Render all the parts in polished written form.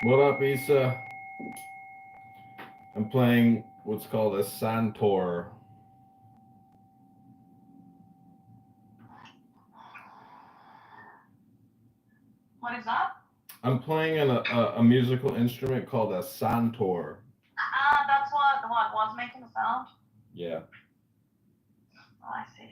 What up, Issa? I'm playing what's called a Santor. What is that? I'm playing a musical instrument called a Santor. Ah, that's what was making the sound. Yeah. Oh, I see.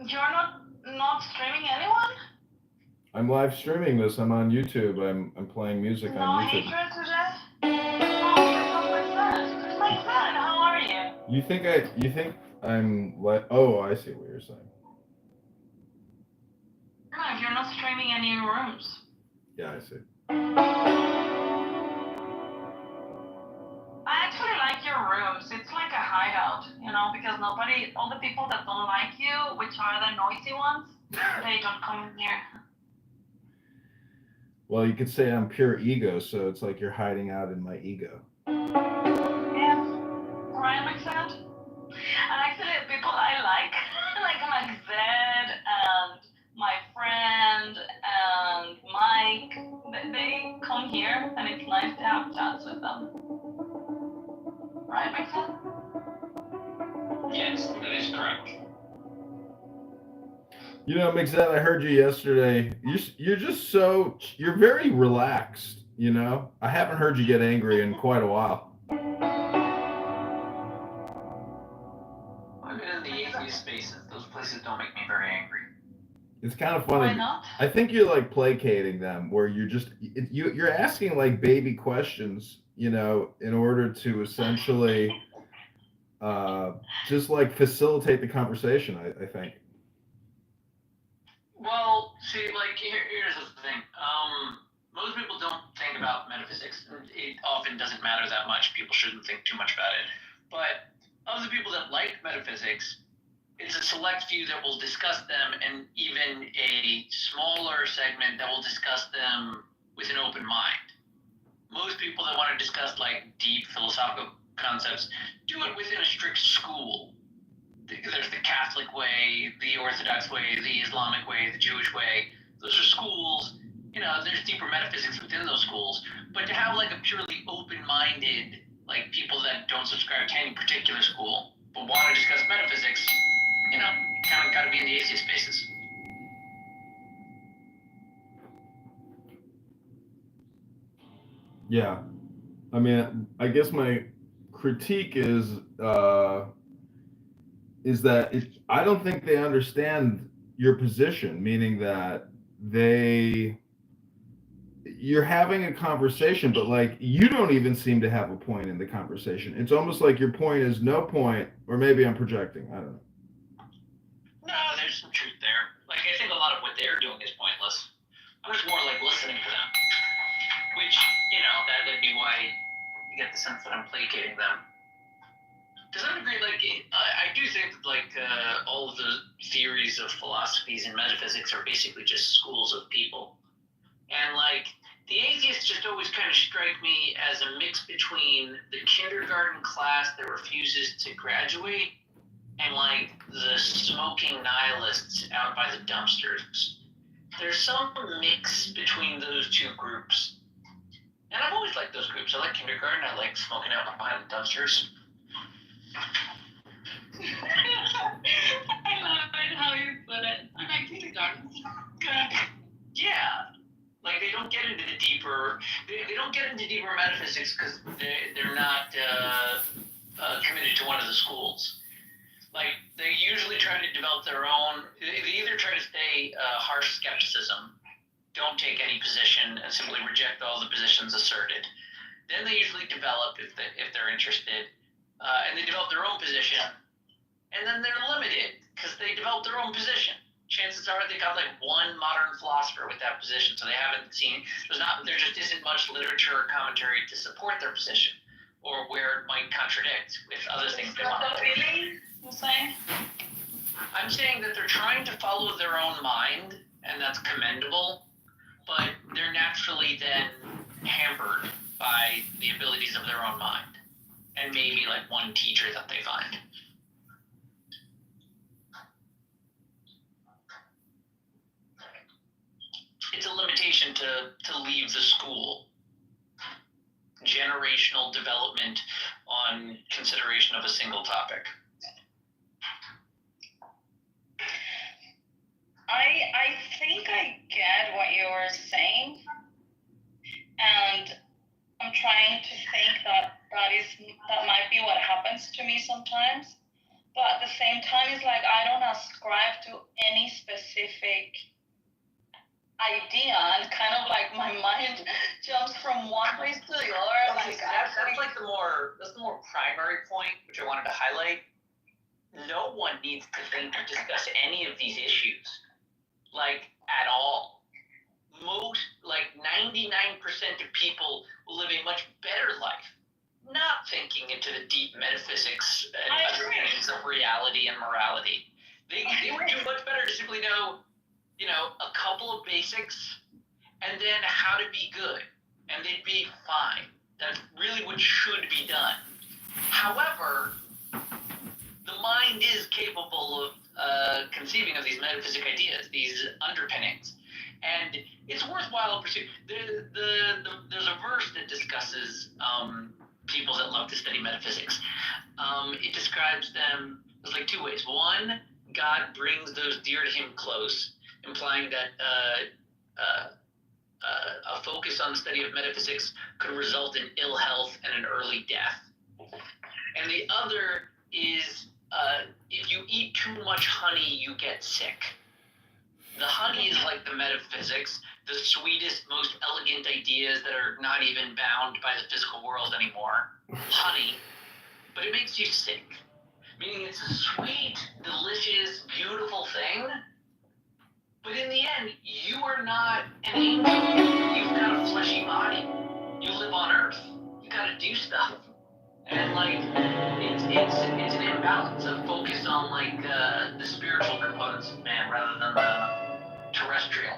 You're not streaming anyone? I'm live streaming this. I'm on YouTube. I'm playing music on No YouTube. hatred today? Oh, you're not my friend. You're my friend. How are you? You think I'm like oh I see what you're saying. No, you're not streaming any rooms. Yeah, I see. I actually like your rooms. It's like a hideout, because all the people that don't like you, which are the noisy ones, they don't come in here. Well, you could say I'm pure ego, so it's like you're hiding out in my ego. Yes, Ryan makes sense. And actually, the people I like, like Zed and my friend and Mike, they come here, and it's nice to have chats with them. Right, makes sense? Yes, that is correct. You know, Mixette, I heard you yesterday. You're very relaxed. You know, I haven't heard you get angry in quite a while. I've been in the atheist spaces. Those places don't make me very angry. It's kind of Why funny. not? I think you're like placating them, where you're asking like baby questions, you know, in order to essentially uh, just like facilitate the conversation. I think. Well, see, like here's the thing. Most people don't think about metaphysics. It often doesn't matter that much. People shouldn't think too much about it. But of the people that like metaphysics, it's a select few that will discuss them, and even a smaller segment that will discuss them with an open mind. Most people that want to discuss like deep philosophical concepts do it within a strict school. There's the Catholic way, the Orthodox way, the Islamic way, the Jewish way. Those are schools. There's deeper metaphysics within those schools. But to have like a purely open-minded, like people that don't subscribe to any particular school, but want to discuss metaphysics, you kind of got to be in the atheist spaces. Yeah, I mean, I guess my critique is that I don't think they understand your position, meaning that they you're having a conversation, but like you don't even seem to have a point in the conversation. It's almost like your point is no point, or maybe I'm projecting. I don't know. No, there's some truth there. Like, I think a lot of what they're doing is pointless. I'm just more like listening to them. Which, that'd be why you get the sense that I'm placating them. To some degree, like, I do think that, like, all of the theories of philosophies and metaphysics are basically just schools of people. And, like, the atheists just always kind of strike me as a mix between the kindergarten class that refuses to graduate and, like, the smoking nihilists out by the dumpsters. There's some mix between those two groups. And I've always liked those groups. I like kindergarten. I like smoking out behind the dumpsters. I love it how you put it. I like kindergarten. Good. Yeah. Like, they don't get into the deeper... They don't get into deeper metaphysics because they're not committed to one of the schools. Like, they usually try to develop their own... They either try to stay harsh skepticism, don't take any position, and simply reject all the positions asserted. Then they usually develop, if they're interested, and they develop their own position, and then they're limited because they develop their own position. Chances are they got like one modern philosopher with that position, so they haven't seen... There just isn't much literature or commentary to support their position, or where it might contradict with other things they want to do. You're saying? I'm saying that they're trying to follow their own mind, and that's commendable, but they're naturally then hampered by the abilities of their own mind, and maybe like one teacher that they find. it's a limitation to leave the school. Generational development on consideration of a single topic. I think I get what you were saying, and I'm trying to think that might be what happens to me sometimes. But at the same time, it's like I don't ascribe to any specific idea, and kind of like my mind jumps from one place to the other. Okay, that's like the more primary point, which I wanted to highlight. No one needs to think or discuss any of these issues, like, at all. Most, like 99% of people will live a much better life, not thinking into the deep metaphysics and underpinnings of reality and morality. They would do much better to simply know, a couple of basics, and then how to be good, and they'd be fine. That's really what should be done. However, the mind is capable of conceiving of these metaphysic ideas, these underpinnings, and it's worthwhile to pursue. There's a verse that discusses people that love to study metaphysics. It describes them as like two ways. One, God brings those dear to him close, implying that a focus on the study of metaphysics could result in ill health and an early death. And the other is if you eat too much honey, you get sick. The honey is like the metaphysics, the sweetest, most elegant ideas that are not even bound by the physical world anymore. Honey. But it makes you sick. Meaning it's a sweet, delicious, beautiful thing. But in the end, you are not an angel. You've got a fleshy body. You live on Earth. You gotta do stuff. And like, it's an imbalance of focus on like the spiritual components of man rather than the terrestrial.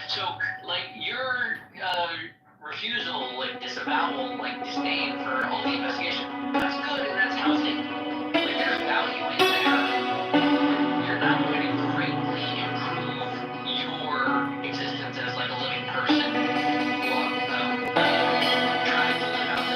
So like your refusal, like disavowal, like disdain for all the investigation, that's good and that's healthy. Like there's value in there. You're not going to greatly improve your existence as like a living person. Trying to live out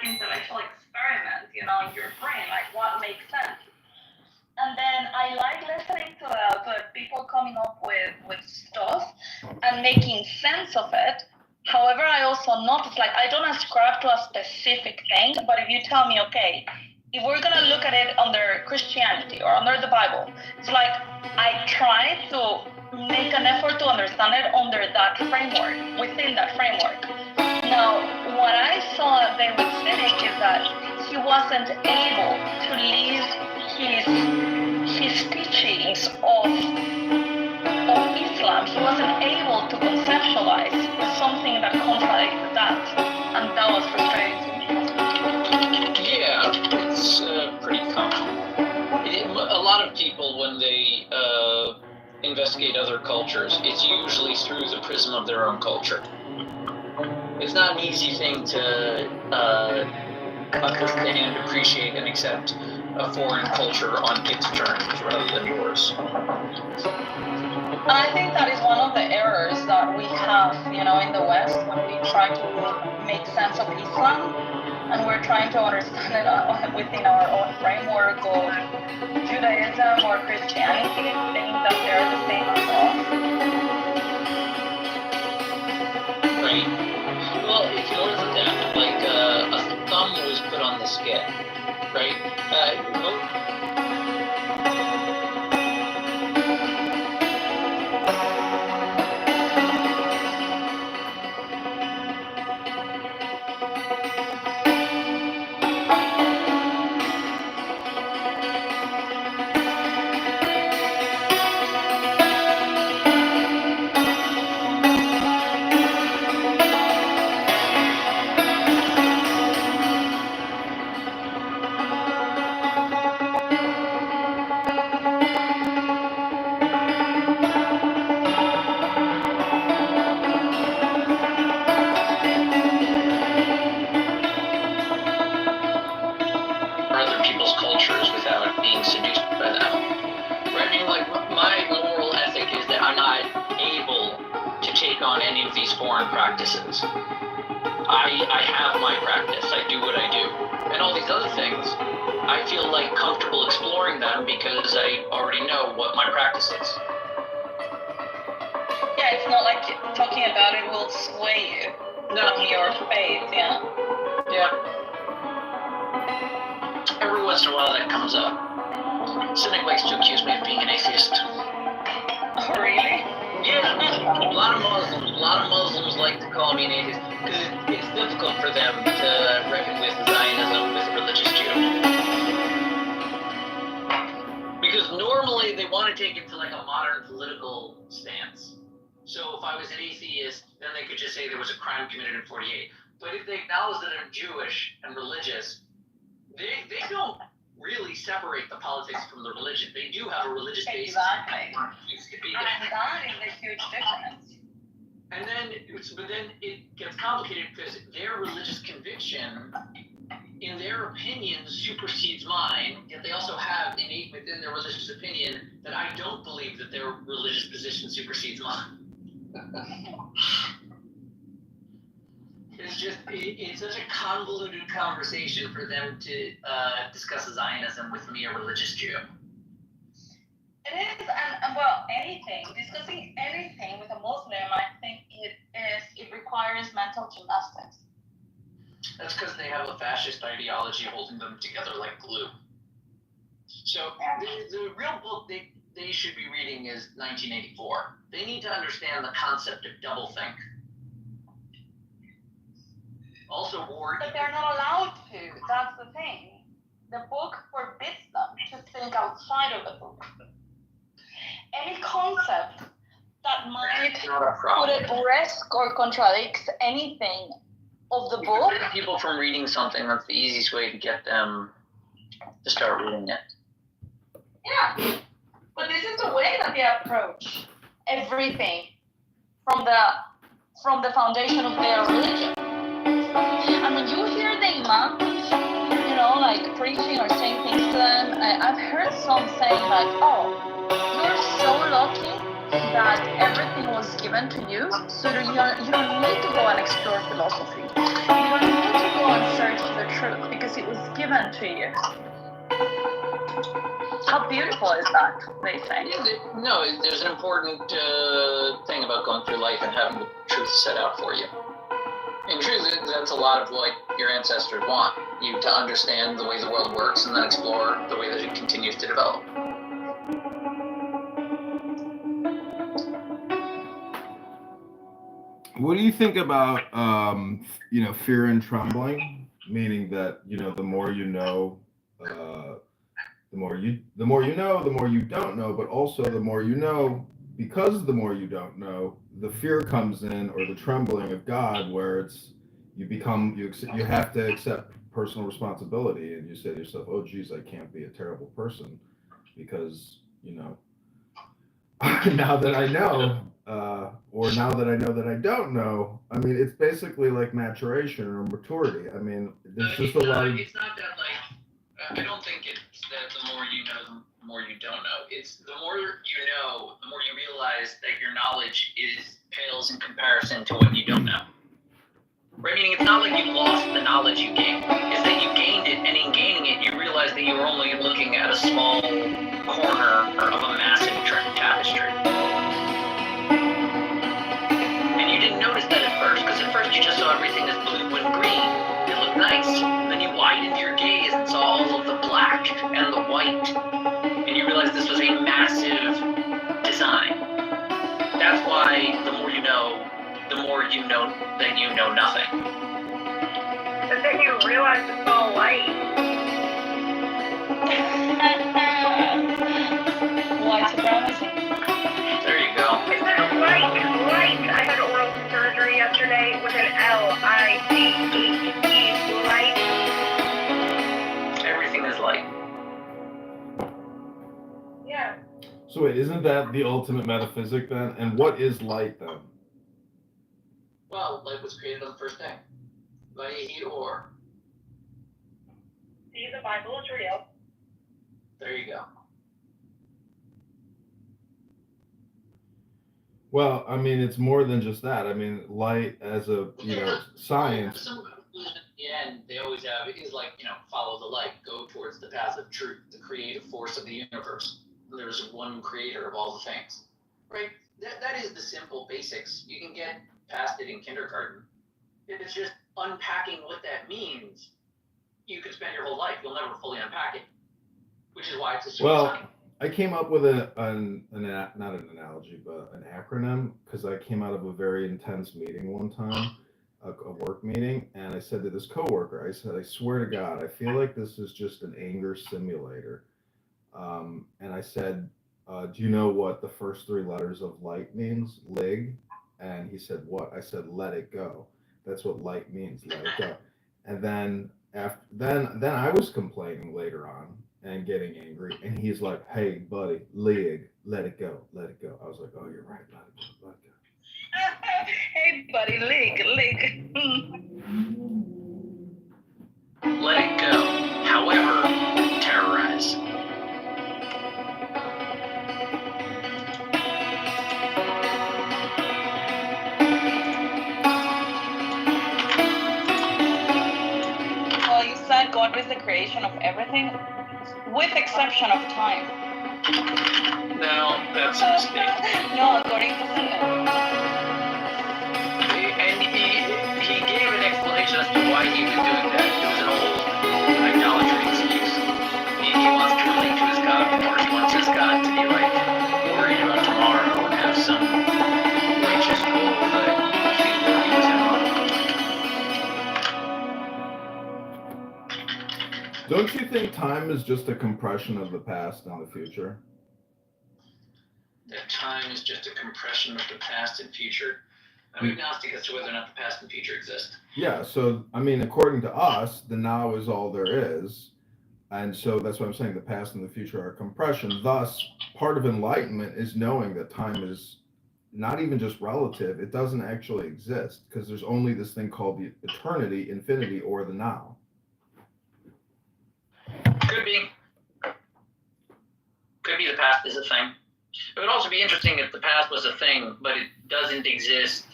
the intellectual experiment, in your brain, like what makes sense. And then I like listening to the people coming up with stuff and making sense of it. However, I also notice, like, I don't ascribe to a specific thing, but if you tell me, okay, if we're gonna look at it under Christianity or under the Bible, it's like I try to make an effort to understand it under that framework, within that framework. Now, what I saw David Cynic is that he wasn't able to leave his teachings of Islam. He wasn't able to conceptualize something that contradicted that, and that was frustrating to me. Yeah, it's pretty common. A lot of people, when they investigate other cultures, it's usually through the prism of their own culture. It's not an easy thing to understand, appreciate, and accept a foreign culture on its terms rather than yours. And I think that is one of the errors that we have, in the West, when we try to make sense of Islam, and we're trying to understand it within our own framework of Judaism or Christianity, think that they're the same as us. Right. Well, if you look at that, like a thumb was put on the scale, right? other people's cultures without being seduced by them. Right? I mean, like, my moral ethic is that I'm not able to take on any of these foreign practices. I have my practice. I do what I do. And all these other things, I feel like comfortable exploring them because I already know what my practice is. Yeah, it's not like talking about it will sway you from your faith, yeah. Yeah. Every once in a while that comes up. Cynic likes to accuse me of being an atheist. Oh, really? Yeah, a lot of Muslims like to call me an atheist because it's difficult for them to reckon with Zionism, with religious Jew. Because normally they want to take it to like a modern political stance. So if I was an atheist, then they could just say there was a crime committed in 48. But if they acknowledge that I'm Jewish and religious, they don't really separate the politics from the religion. They do have a religious basis. Exactly. And that is a huge difference. And then it gets complicated because their religious conviction, in their opinion, supersedes mine, yet they also have innate within their religious opinion that I don't believe that their religious position supersedes mine. It's such a convoluted conversation for them to discuss Zionism with me, a religious Jew. It is, and well, discussing anything with a Muslim, I think it requires mental gymnastics. That's because they have a fascist ideology holding them together like glue. So the real book they should be reading is 1984. They need to understand the concept of doublethink. Also, but they're not allowed to. That's the thing. The book forbids them to think outside of the book. Any concept that might put at risk or contradicts anything of the book. Prevent people from reading something. That's the easiest way to get them to start reading it. Yeah, but this is the way that they approach everything from the foundation of their religion. I mean, you hear the imams, like preaching or saying things to them. I've heard some saying like, "Oh, you're so lucky that everything was given to you, so you don't need to go and explore philosophy. You don't need to go and search for the truth because it was given to you." How beautiful is that, they say? No, there's an important thing about going through life and having the truth set out for you. In truth, that's a lot of what your ancestors want, you to understand the way the world works and then explore the way that it continues to develop. What do you think about, fear and trembling? Meaning that, the more you know, the more you know, the more you don't know, but also the more you know, because the more you don't know, the fear comes in, or the trembling of God, where it's you have to accept personal responsibility, and you say to yourself, "Oh, geez, I can't be a terrible person because now that I know, or now that I know that I don't know." I mean, it's basically like maturation or maturity. I mean, there's just a lot of. It's not that I don't think it's that the more you know, the more you don't know. It's the more you know, the more you realize that your knowledge pales in comparison to what you don't know. Right? Meaning it's not like you lost the knowledge you gained. It's that you gained it, and in gaining it, you realize that you were only looking at a small corner of a massive tapestry. And you didn't notice that at first, because at first you just saw everything as blue and green. It looked nice. Then you widened your gaze and saw all of the black and the white. And you realized this was a massive design. That's why the more you know, the more you know that you know nothing. But then you realize it's all light. White supremacy. There you go. Is it light? I had oral surgery yesterday with an L-I-G-H-E, light. Everything is light. Yeah. So wait, isn't that the ultimate metaphysic then? And what is light then? Well, light was created on the first day by a heat or. See, the Bible is real. There you go. Well, I mean, it's more than just that. I mean, light as a science. Some conclusion at the end they always have is like, follow the light, go towards the path of truth, the creative force of the universe. There's one creator of all the things, right? That is the simple basics. You can get past it in kindergarten. It's just unpacking what that means. You could spend your whole life, you'll never fully unpack it, which is why it's a Well, I came up with not an analogy, but an acronym, because I came out of a very intense meeting one time, a work meeting, and I said to this coworker, I said, I swear to God, I feel like this is just an anger simulator. And I said, do you know what the first three letters of light means? Lig. And he said, what? I said, let it go. That's what light means, let it go. And then then I was complaining later on and getting angry, and he's like, hey buddy, lig, let it go, let it go. I was like, oh, you're right, let it go, let it go. Hey, buddy, lig. let it go. However, terrorize. Well, you said God is the creation of everything, with exception of time. No, that's a mistake. No, according to Simmons. And he gave an explanation as to why he was doing that. It was an old idolatry excuse. He wants to relate to his God more. He wants his God to be like worried about tomorrow and have some righteous goal that he's working with him on. Don't you think time is just a compression of the past and the future? That time is just a compression of the past and future. I'm agnostic as to whether or not the past and future exist. Yeah, so I mean, according to us, the now is all there is. And so that's what I'm saying, the past and the future are compression. Thus, part of enlightenment is knowing that time is not even just relative, it doesn't actually exist, because there's only this thing called the eternity, infinity, or the now. Could be. Could be the past is a thing. It would also be interesting if the past was a thing, but it doesn't exist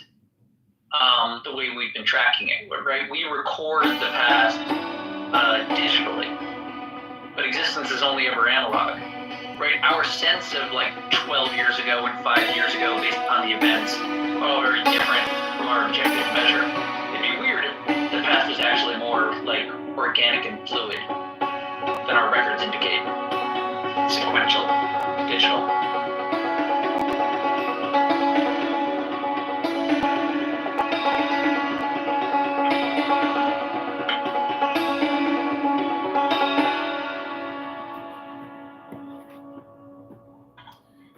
the way we've been tracking it, right? We record the past digitally, but existence is only ever analog, right? Our sense of like 12 years ago and 5 years ago based upon the events are all very different from our objective measure. It'd be weird if the past was actually more like organic and fluid than our records indicate. Sequential, digital.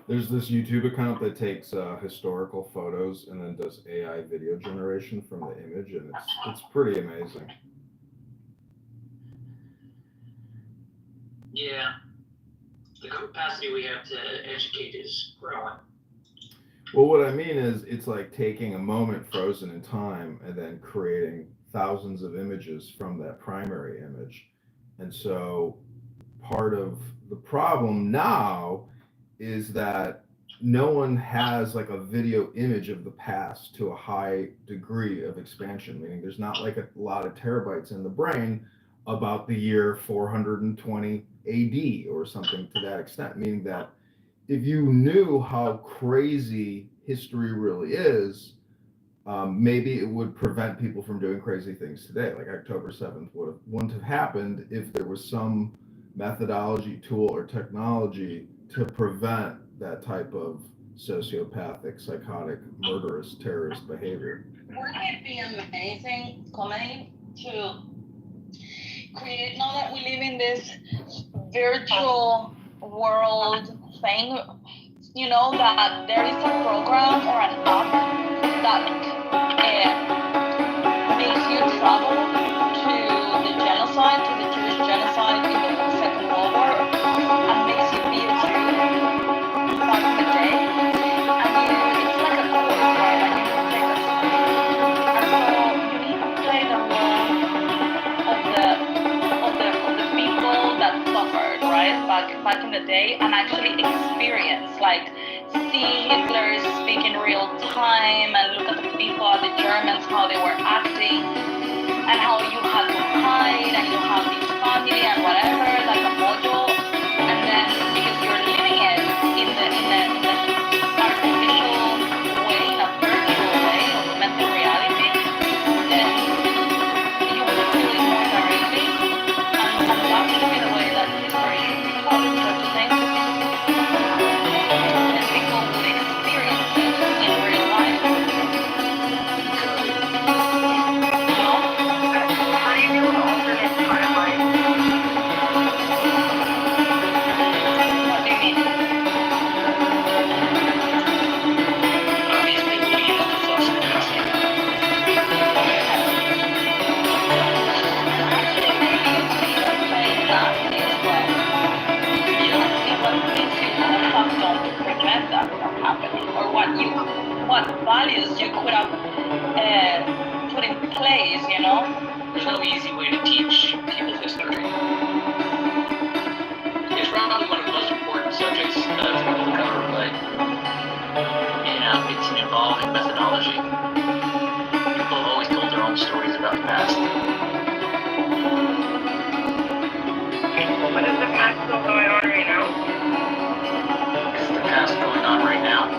There's this YouTube account that takes historical photos and then does AI video generation from the image, and it's pretty amazing. Yeah. The capacity we have to educate is growing. Well, what I mean is, it's like taking a moment frozen in time and then creating thousands of images from that primary image. And so part of the problem now is that no one has like a video image of the past to a high degree of expansion, meaning there's not like a lot of terabytes in the brain about the year 420 AD or something to that extent, meaning that if you knew how crazy history really is, maybe it would prevent people from doing crazy things today. Like October 7th wouldn't have happened if there was some methodology, tool, or technology to prevent that type of sociopathic, psychotic, murderous, terrorist behavior. Wouldn't it be amazing, comedy, to create, now that we live in this virtual world thing, you know, that there is a program or an app that makes you travel to the genocide, to the Jewish genocide in the Second World War, and makes you be a Jew back in the day, and it's like a course, right? And you can take a and so you need to play the role of the right? Back in the day, and actually experience, like see Hitler speak in real time and look at the people, at the Germans, how they were acting, and how you had to hide and you have this family and whatever, like a model, and then because you're living it in the artificial way, in a virtual way of mental reality, then you will feel it more directly, and that should be the way that history should be taught, don't you think? And people would experience it in real life. How do you do an alternate timeline? What do you mean? These people use the flux capacitor. Actually, maybe you see them playing that as well. Yeah. And see what things you could have done to prevent that from happening, or what values you could have put in place, you know? There's no easy way to teach people history. It's probably one of the most important subjects for people to cover, but it's an evolving methodology. People have always told their own stories about the past. What is the past still going on right now? Is the past going on right now?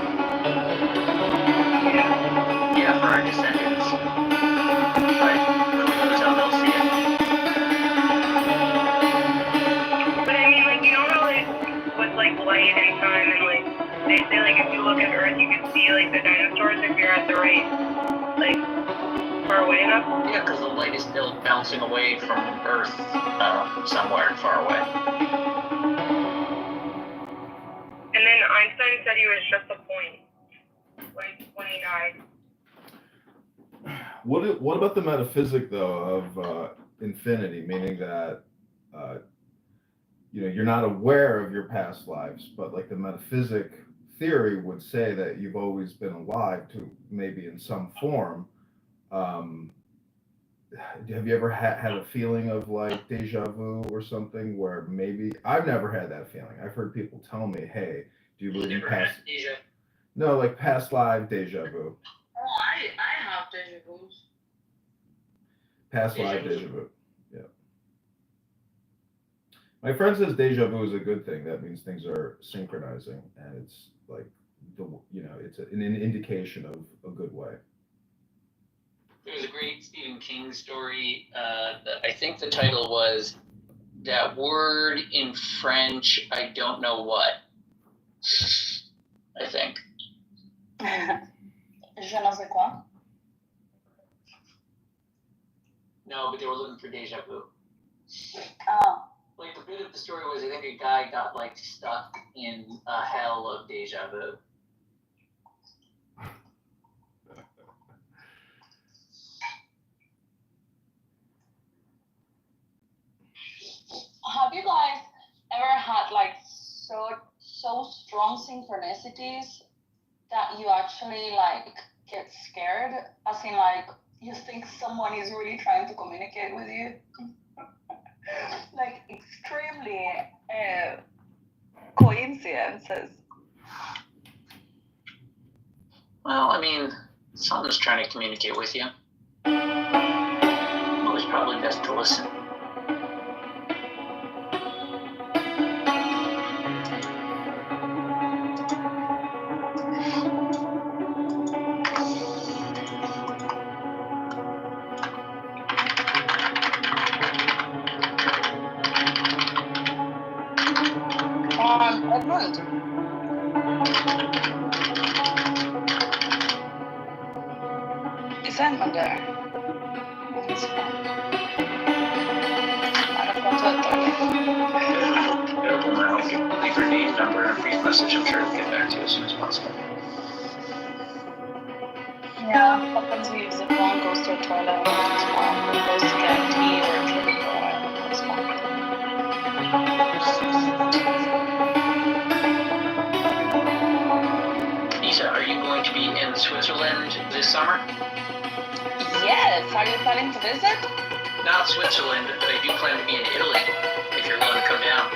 Yeah. Yeah, for our descendants. But who knows how they'll see it? But I mean, like, you know how, like, with, like, light and time and, like, they say, like, if you look at Earth, you can see, like, the dinosaurs if you're at the right, like, far away enough? Yeah, because the light is still bouncing away from Earth somewhere far away. And then Einstein said he was just a point, like, when he died. What about the metaphysic though of infinity, meaning that you're not aware of your past lives, but like the metaphysic theory would say that you've always been alive to maybe in some form. Have you ever had a feeling of like deja vu or something where maybe I've never had that feeling. I've heard people tell me, "Hey, do you believe in past?" No, like past live deja vu. Oh, I have deja vus. Past live deja vu. Yeah. My friend says deja vu is a good thing. That means things are synchronizing, and it's like it's an indication of a good way. There was a great Stephen King story. That I think the title was "That Word in French, I Don't Know What." I think. Je ne sais quoi. No, but they were looking for deja vu. Oh. Like the bit of the story was, I think a guy got like stuck in a hell of deja vu. Have you guys ever had like so strong synchronicities that you actually like get scared? As in like you think someone is really trying to communicate with you? Like extremely coincidences. Well, I mean, someone's trying to communicate with you. It was probably best to listen. Edmund. Is Edmund there? That's fine. I don't want to tell you. Available now. Leave her name, number, and a brief message. I'm sure he'll get back to you as soon as possible. Yeah, happens leaves the phone, goes to a toilet, it's fine. Goes to get tea or a drink or whatever, it's fine. Isa, are you going to be in Switzerland this summer? Yes, are you planning to visit? Not Switzerland, but I do plan to be in Italy, if you're willing to come down.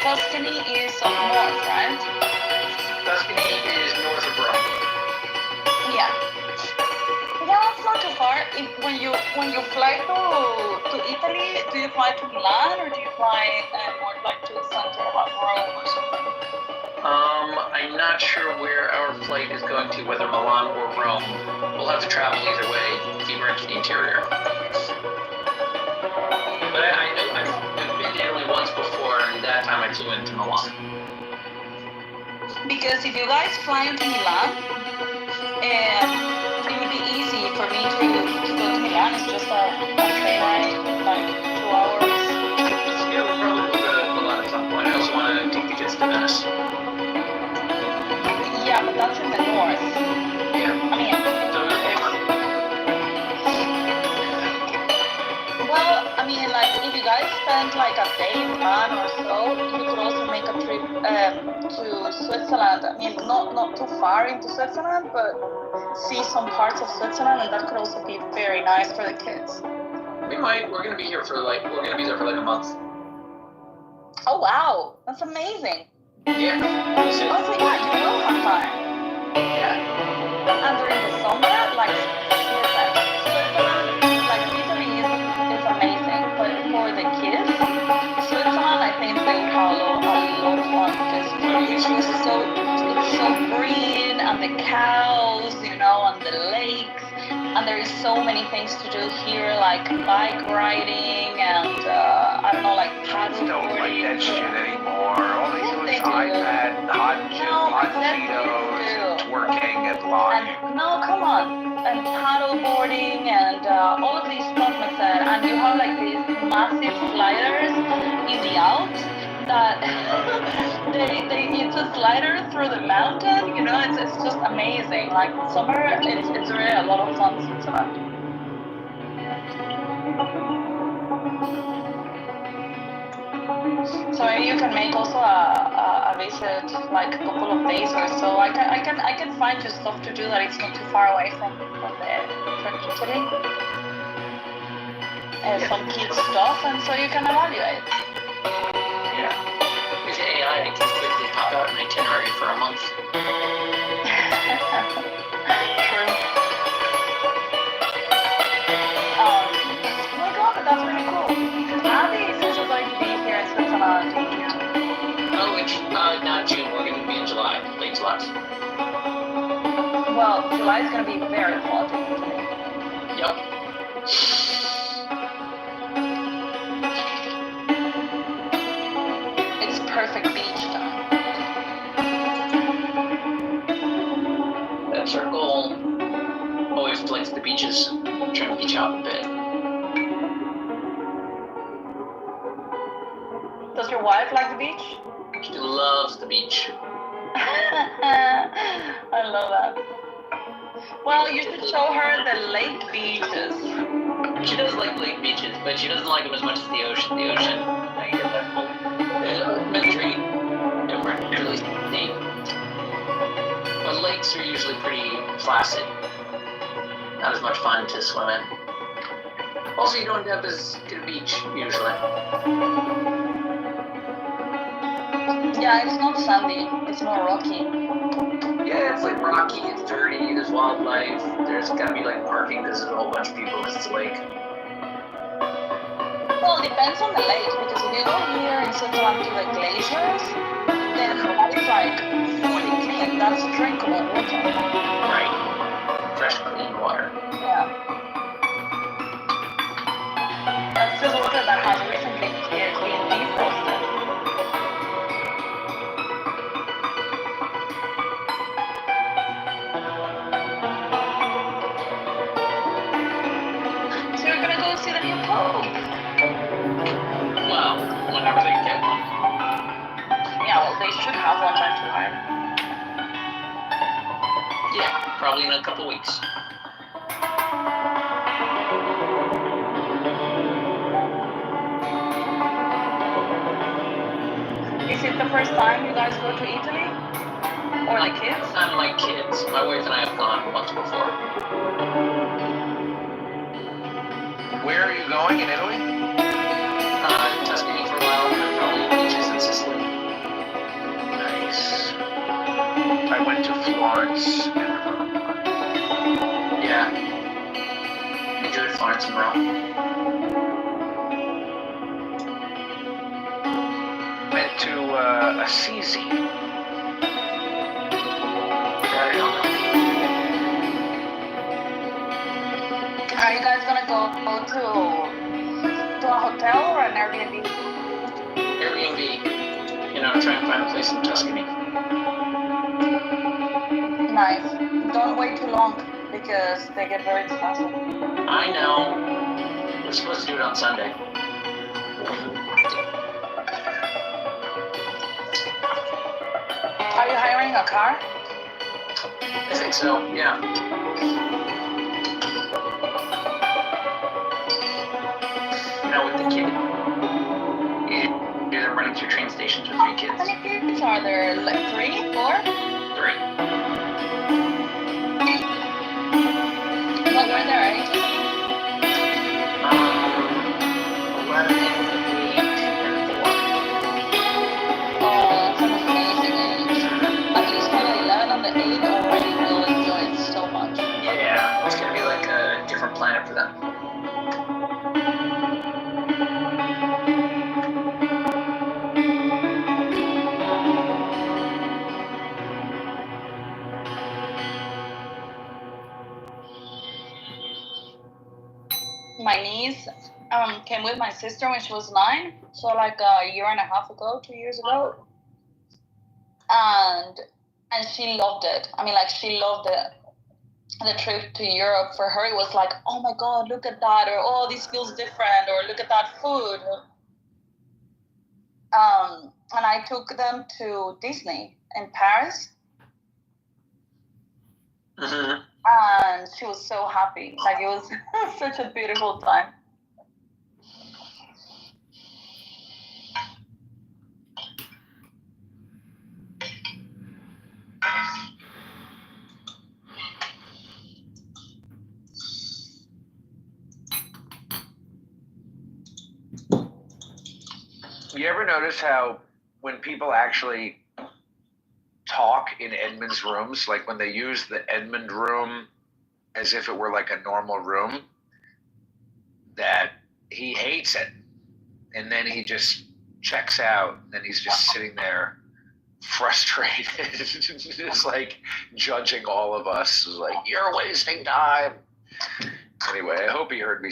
Tuscany is up north, right? Tuscany is north of Rome. Yeah. Yeah, it's not too far. When you fly to Italy, do you fly to Milan or do you fly more like to the center of Rome or something? I'm not sure where our flight is going to, whether Milan or Rome. We'll have to travel either way if we're into the interior. But I've been to Italy once before, and that time I flew into Milan. Because if you guys fly into Milan, it would be easy for me to go to Milan. It's just a train ride, like 2 hours. Yeah, we'll probably go to Milan at some point. I also want to take the kids to Venice. Yeah, but that's in the north. Yeah. I mean, So well, I mean, like if you guys spend like a day in Milan or so, you could also make a trip to Switzerland. I mean, not too far into Switzerland, but see some parts of Switzerland, and that could also be very nice for the kids. we might. We're gonna be here for like. We're gonna be there for like a month. Oh wow, that's amazing. Yeah. We'll see. Also, yeah, you will have time. Yeah. And during the summer, like Switzerland, like Italy is amazing, but for the kids, Switzerland, I think they would have a lot of fun because it's just it's so green and the cows, you know, and the lakes, and there is so many things to do here, like bike riding and I don't know, like paddle Don't like boarding. that shit anymore. All they do They is do. iPad, hot exactly, Cheetos, they do. and twerking and lying. And no, come on, and paddle boarding and all of these stuff like that. And you have like these massive sliders in the Alps that it's a slider through the mountain. You know, it's just amazing. Like summer, it's really a lot of fun. Switzerland. So maybe you can make also a visit like a couple of days or so. I can find you stuff to do that it's not too far away from Italy. Some kids stuff, and so you can evaluate. Yeah. With AI, I can quickly pop out an itinerary for a month. True. Oh my god, that's really cool. Abby is also going to be here in Switzerland in June. Oh, it's not June. We're going to be in July, late July. Well, July is going to be very hot in Italy. Yep. It's perfect beach time. That's our goal. Always likes the beaches. Trying to beach out a bit. Does your wife like the beach? She loves the beach. I love that. Well, you should show her the lake beaches. She does like lake beaches, but she doesn't like them as much as the ocean. The ocean, I get that whole mystery, different, really deep. But lakes are usually pretty placid. Not as much fun to swim in. Also, you don't have as good a beach usually. Yeah, it's not sandy, it's more rocky. Yeah, it's like rocky, it's dirty, there's wildlife, there's gotta be like parking because there's a whole bunch of people because it's a lake. Well, it depends on the lake, because if you go here in Switzerland to the glaciers, then it's like fully clean, that's drinkable water. Right. Fresh, clean water. Yeah. That's the water that has recently been defrosted. So you're gonna go see the new Pope? Well, whenever they get one. Yeah, well, they should have one by time. Yeah, probably in a couple weeks. Is it the first time you guys go to Italy? Or the kids? Not my kids. My wife and I have gone once before. Where are you going in Italy? Tuscany for a while, and then probably beaches in Sicily. to Florence and Rome. Yeah. Enjoyed Florence and Rome. Went to Assisi. That I don't know. Are you guys gonna go to a hotel or an Airbnb? Airbnb. You know, try and find a place in Tuscany. Nice. Don't wait too long because they get very expensive. I know. We're supposed to do it on Sunday. Are you hiring a car? I think so, yeah. You know, with the kid, you do them running through train stations with 3 kids. How many kids are there? Like 3, 4? 3. What were their ages? 11, 8, and 4. Oh, that's an amazing age. At least by the 11 and the 8 already will enjoy it so much. Yeah, it's gonna be like a different planet for them. My niece came with my sister when she was 9, so like a year and a half ago, 2 years ago, and she loved it. I mean, like she loved the trip to Europe. For her, it was like, oh my God, look at that, or oh, this feels different, or look at that food. And I took them to Disney in Paris, Mm-hmm. and she was so happy. Like it was such a beautiful time. You ever notice how when people actually talk in Edmund's rooms, like when they use the Edmund room as if it were like a normal room, that he hates it. And then he just checks out, and then he's just sitting there frustrated, just like judging all of us. Like, you're wasting time. Anyway, I hope he heard me